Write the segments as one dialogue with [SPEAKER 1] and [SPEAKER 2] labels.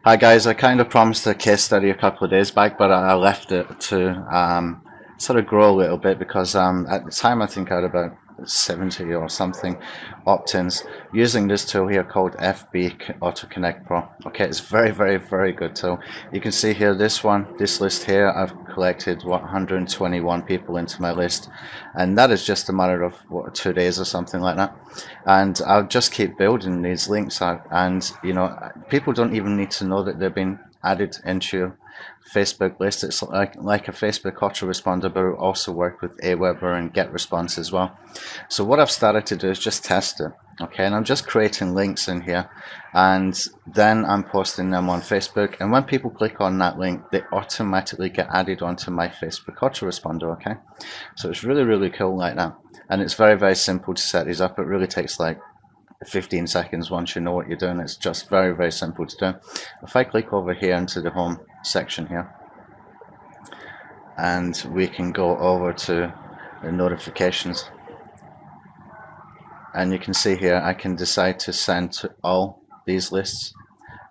[SPEAKER 1] Hi guys, I kind of promised a case study a couple of days back, but I left it to sort of grow a little bit because at the time I think I had about 70 or something opt-ins using this tool here called FB Auto Connect Pro. Okay, it's very good tool. You can see here this list here, I've collected 121 people into my list, and that is just a matter of 2 days or something like that. And I'll just keep building these links out, and you know, people don't even need to know that they've been added into your Facebook list. It's like a Facebook autoresponder, but it will also work with Aweber and GetResponse as well. So what I've started to do is just test it. Okay, and I'm just creating links in here, and then I'm posting them on Facebook, and when people click on that link, they automatically get added onto my Facebook autoresponder. Okay, so it's really cool like that, and it's very simple to set these up. It really takes like 15 seconds once you know what you're doing. It's just very simple to do. If I click over here into the home section here, and we can go over to the notifications, and you can see here I can decide to send to all these lists,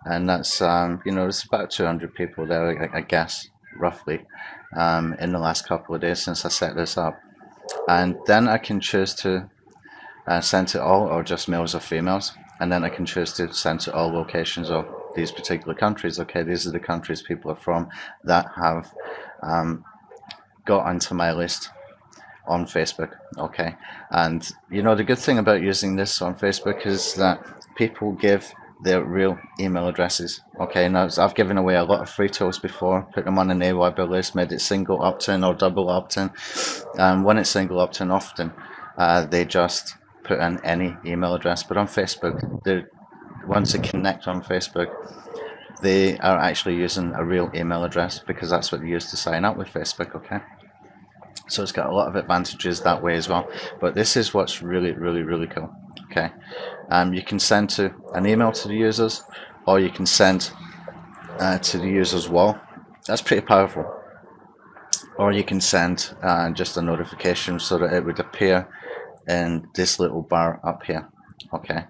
[SPEAKER 1] and that's you know, there's about 200 people there, I guess, roughly, in the last couple of days since I set this up. And then I can choose to send to all, or just males or females, and then I can choose to send to all locations of these particular countries. Okay, these are the countries people are from that have got onto my list on Facebook. Okay, and you know, the good thing about using this on Facebook is that people give their real email addresses. Okay, now I've given away a lot of free tools before, put them on an Aweber list, made it single opt-in or double opt-in. When it's single opt-in, often they just put in any email address, but on Facebook, once they connect on Facebook, they are actually using a real email address, because that's what they use to sign up with Facebook. Okay, so it's got a lot of advantages that way as well, but this is what's really cool. Okay, you can send to an email to the users, or you can send to the user's wall. That's pretty powerful. Or you can send just a notification so that it would appear in this little bar up here. Okay,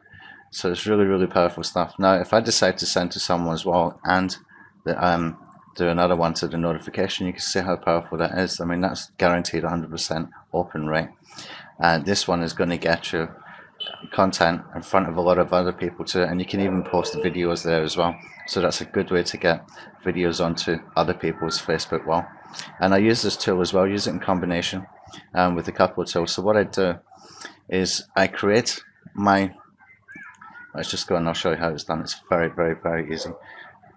[SPEAKER 1] so it's really powerful stuff. Now if I decide to send to someone's wall and do another one to the notification, you can see how powerful that is. I mean, that's guaranteed 100% open rate, and this one is going to get you content in front of a lot of other people too, and you can even post videos there as well. So that's a good way to get videos onto other people's Facebook wall. And I use this tool as well, use it in combination with a couple of tools. So what I do is I create my, let's just go and I'll show you how it's done. It's very easy.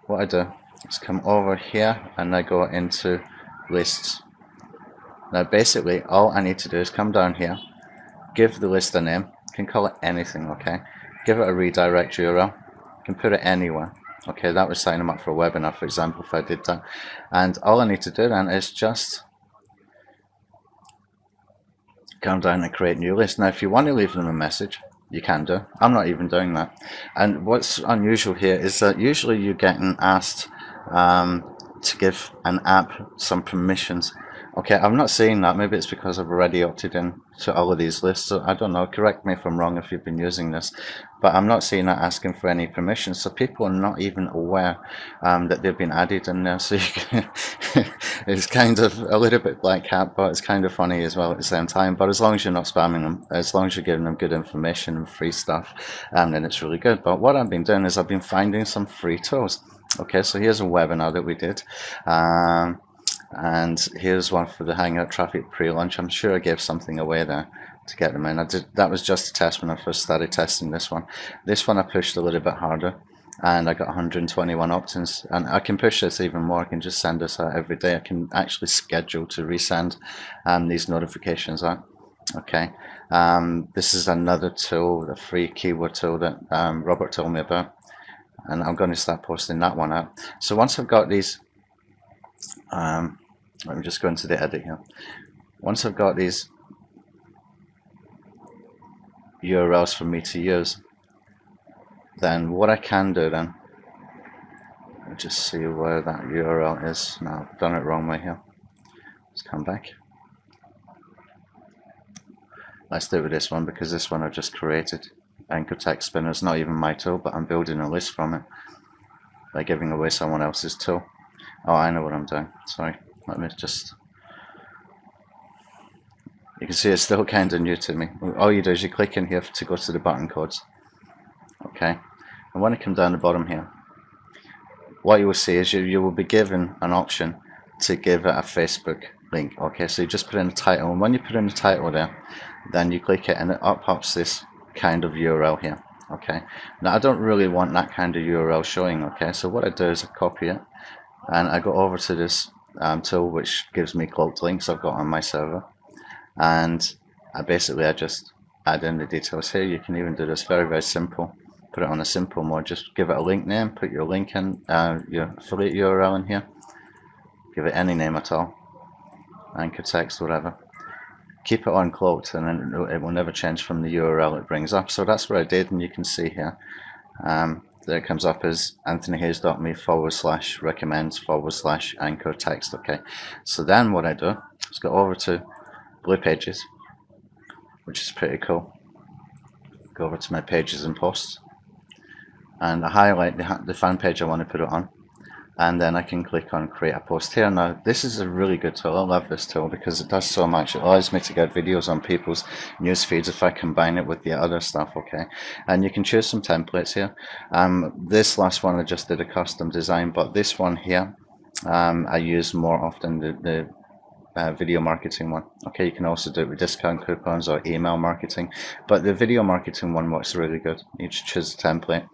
[SPEAKER 1] What I do is come over here and I go into lists. Now basically all I need to do is come down here, give the list a name, you can call it anything. Okay, give it a redirect URL, you can put it anywhere. Okay, that would sign them up for a webinar, for example, if I did that. And all I need to do then is just come down and create a new list. Now if you want to leave them a message, you can do. I'm not even doing that. And what's unusual here is that usually you're getting asked to give an app some permissions. Okay, I'm not seeing that. Maybe it's because I've already opted in to all of these lists, so I don't know, correct me if I'm wrong if you've been using this, but I'm not seeing that asking for any permissions, so people are not even aware that they've been added in there. So you can it's kind of a little bit black hat, but it's kind of funny as well at the same time. But as long as you're not spamming them, as long as you're giving them good information and free stuff, then it's really good. But what I've been doing is I've been finding some free tools. Okay, so here's a webinar that we did, and here's one for the Hangout Traffic pre-launch. I'm sure I gave something away there to get them in. That was just a test when I first started testing this one. This one I pushed a little bit harder, and I got 121 opt-ins, and I can push this even more. I can just send this out every day. I can actually schedule to resend these notifications out. Okay, this is another tool, the free keyword tool that Robert told me about, and I'm going to start posting that one out. So once I've got these, let me just go into the edit here. Once I've got these URLs for me to use, then what I can do then, I'll just see where that URL is. Now I've done it wrong way here. Let's come back. Let's do it with this one, because this one I've just created. Anchor Text Spinner is not even my tool, but I'm building a list from it. by giving away someone else's tool. Oh, I know what I'm doing. Sorry, let me just... You can see it's still kind of new to me. All you do is you click in here to go to the button codes. Okay, and when I come down the bottom here, what you will see is you will be given an option to give it a Facebook link. Okay, so you just put in the title, and when you put in the title there, then you click it and it pops this kind of URL here. Okay, now I don't really want that kind of URL showing. Okay, so what I do is I copy it and I go over to this tool which gives me cloaked links I've got on my server, and I just add in the details here. You can even do this very simple. Put it on a simple mode, just give it a link name, put your link in, your affiliate URL in here, give it any name at all, anchor text, whatever. Keep it on cloaked, and then it will never change from the URL it brings up. So that's what I did, and you can see here, there it comes up as anthonyhayes.me/recommends/anchor text. Okay, so then what I do is go over to Blue Pages, which is pretty cool. Go over to my pages and posts, and I highlight the fan page I want to put it on, and then I can click on create a post here. Now this is a really good tool. I love this tool because it does so much. It allows me to get videos on people's news feeds if I combine it with the other stuff. Okay, and you can choose some templates here. This last one I just did a custom design, but this one here I use more often, the video marketing one. Okay, you can also do it with discount coupons or email marketing, but the video marketing one works really good. You just choose a template,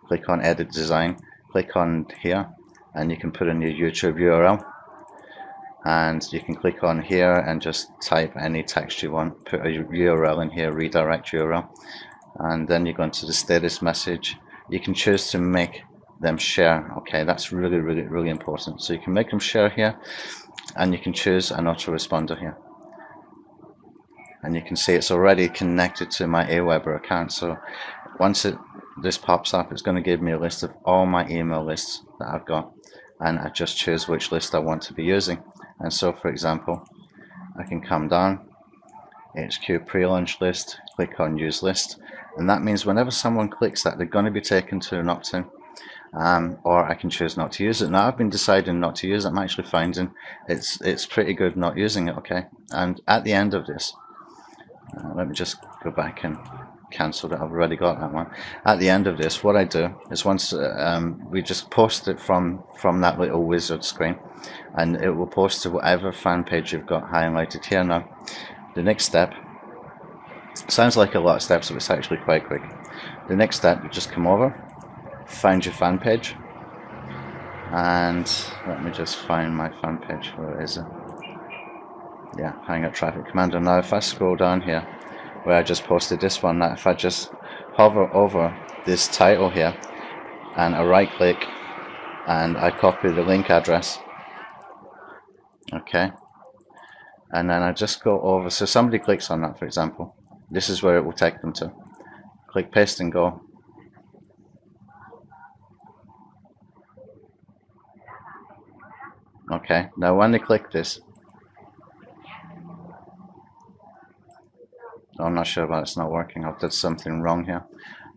[SPEAKER 1] click on edit design, click on here, and you can put in your YouTube URL, and you can click on here and just type any text you want, put a URL in here, redirect URL, and then you go into the status message. You can choose to make them share. Okay, that's really important. So you can make them share here, and you can choose an autoresponder here, and you can see it's already connected to my Aweber account. So once this pops up, it's going to give me a list of all my email lists that I've got, and I just choose which list I want to be using. And so for example, I can come down, HQ pre-launch list, click on use list, and that means whenever someone clicks that, they're going to be taken to an opt-in. Or I can choose not to use it. Now I've been deciding not to use it. I'm actually finding it's pretty good not using it. Okay, and at the end of this, let me just go back and cancel that. I've already got that one. At the end of this, what I do is once we just post it from that little wizard screen, and it will post to whatever fan page you've got highlighted here. Now the next step sounds like a lot of steps, but it's actually quite quick. The next step, you just come over, find your fan page, and let me just find my fan page. Where is it? Yeah, Hangout Traffic Commander. Now if I scroll down here where I just posted this one, if I just hover over this title here and I right click and I copy the link address, okay, and then I just go over, so somebody clicks on that, for example, this is where it will take them to. Click paste and go. Okay, now when they click this, I'm not sure about it's not working. I've done something wrong here.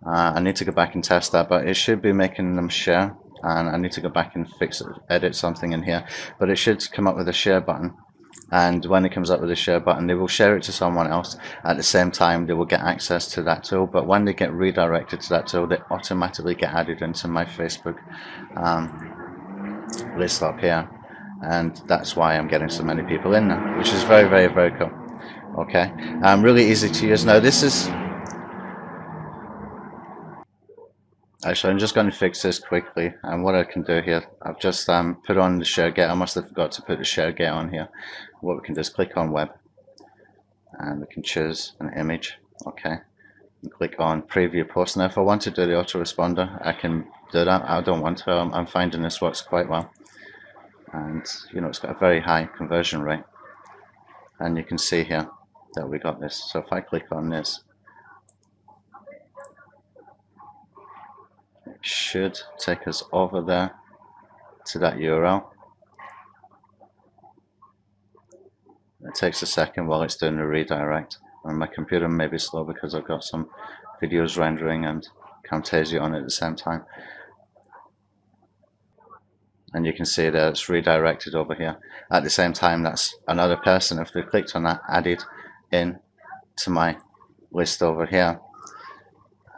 [SPEAKER 1] I need to go back and test that, but it should be making them share, and I need to go back and fix it, edit something in here, but it should come up with a share button, and when it comes up with a share button, they will share it to someone else. At the same time, they will get access to that tool, but when they get redirected to that tool, they automatically get added into my Facebook list up here, and that's why I'm getting so many people in there, which is very cool. Okay, really easy to use. Now this is actually, I'm just going to fix this quickly, and what I can do here, I've just put on the share gate. I must have forgot to put the share gate on here. What we can do is click on web, and we can choose an image. Okay, and click on preview post. Now if I want to do the autoresponder, I can do that. I don't want to. I'm finding this works quite well, and you know, it's got a very high conversion rate, and you can see here that we got this. So if I click on this, it should take us over there to that URL. It takes a second while it's doing the redirect, and my computer may be slow because I've got some videos rendering and Camtasia on it at the same time. and you can see that it's redirected over here. At the same time, that's another person, if they clicked on that, added in to my list over here.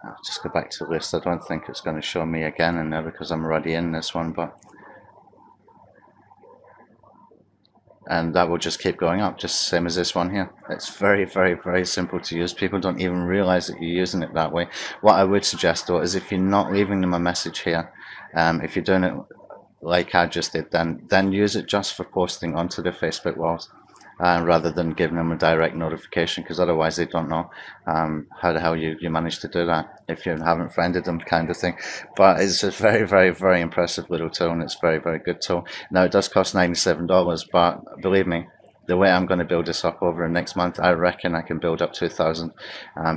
[SPEAKER 1] I'll just go back to the list. I don't think it's going to show me again in there because I'm already in this one, but and that will just keep going up, just the same as this one here. It's very, very, very simple to use. People don't even realize that you're using it that way. What I would suggest though is if you're not leaving them a message here, if you're doing it like I just did, then use it just for posting onto the Facebook walls, rather than giving them a direct notification, because otherwise they don't know how the hell you managed to do that if you haven't friended them, kind of thing. But it's a very, very, very impressive little tool, and it's very, very good tool. Now it does cost $97, but believe me, the way I'm going to build this up over the next month, I reckon I can build up to 1,000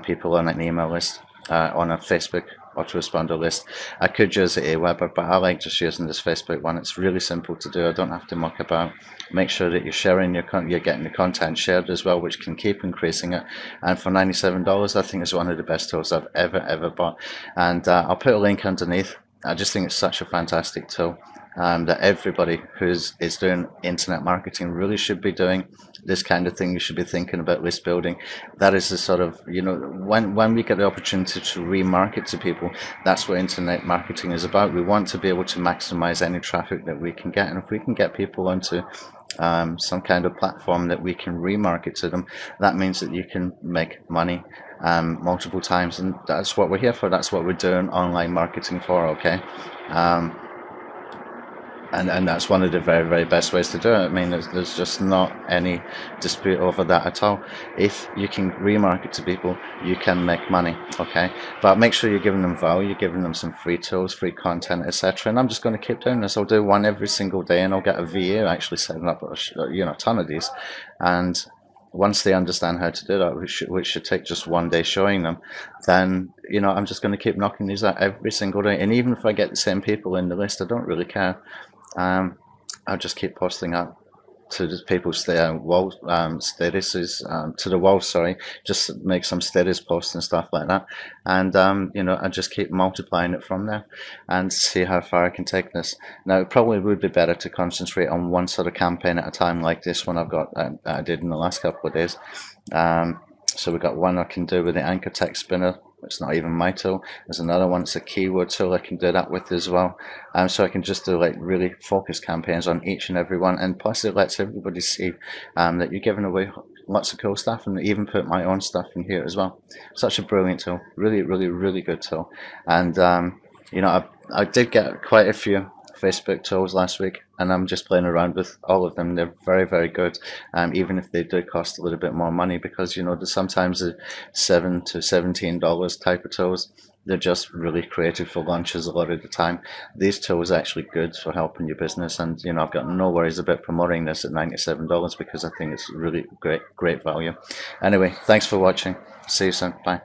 [SPEAKER 1] people on an email list, on a Facebook autoresponder list. I could use the Aweber, but I like just using this Facebook one. It's really simple to do. I don't have to muck about. Make sure that you're sharing your you're getting the content shared as well, which can keep increasing it. And for $97, I think it's one of the best tools I've ever bought. And I'll put a link underneath. I just think it's such a fantastic tool. That everybody who's doing internet marketing really should be doing this kind of thing. You should be thinking about list building. That is the sort of, you know, when we get the opportunity to remarket to people, that's what internet marketing is about. We want to be able to maximize any traffic that we can get, and if we can get people onto some kind of platform that we can remarket to them, that means that you can make money multiple times, and that's what we're here for. That's what we're doing online marketing for, okay? And that's one of the very, very best ways to do it. I mean, there's just not any dispute over that at all. If you can remarket to people, you can make money, okay? But make sure you're giving them value, you're giving them some free tools, free content, etc. And I'm just going to keep doing this. I'll do one every single day, and I'll get a VA actually setting up a ton of these. And once they understand how to do that, which should take just one day showing them, then, you know, I'm just going to keep knocking these out every single day. And even if I get the same people in the list, I don't really care. I'll just keep posting up to the people's statuses, to the wall, sorry, just make some status posts and stuff like that. And, you know, I just keep multiplying it from there and see how far I can take this. Now, it probably would be better to concentrate on one sort of campaign at a time, like this one I've got, I did in the last couple of days. So we got one I can do with the anchor text spinner. It's not even my tool. There's another one, it's a keyword tool I can do that with as well. So I can just do like really focused campaigns on each and every one, and plus it lets everybody see that you're giving away lots of cool stuff, and even put my own stuff in here as well. Such a brilliant tool, really, really, really good tool. And you know, I did get quite a few Facebook tools last week, and I'm just playing around with all of them. They're very, very good, even if they do cost a little bit more money, because, you know, sometimes the $7 to $17 type of tools, they're just really created for launches a lot of the time. These tools are actually good for helping your business, and, you know, I've got no worries about promoting this at $97 because I think it's really great value. Anyway, thanks for watching. See you soon. Bye.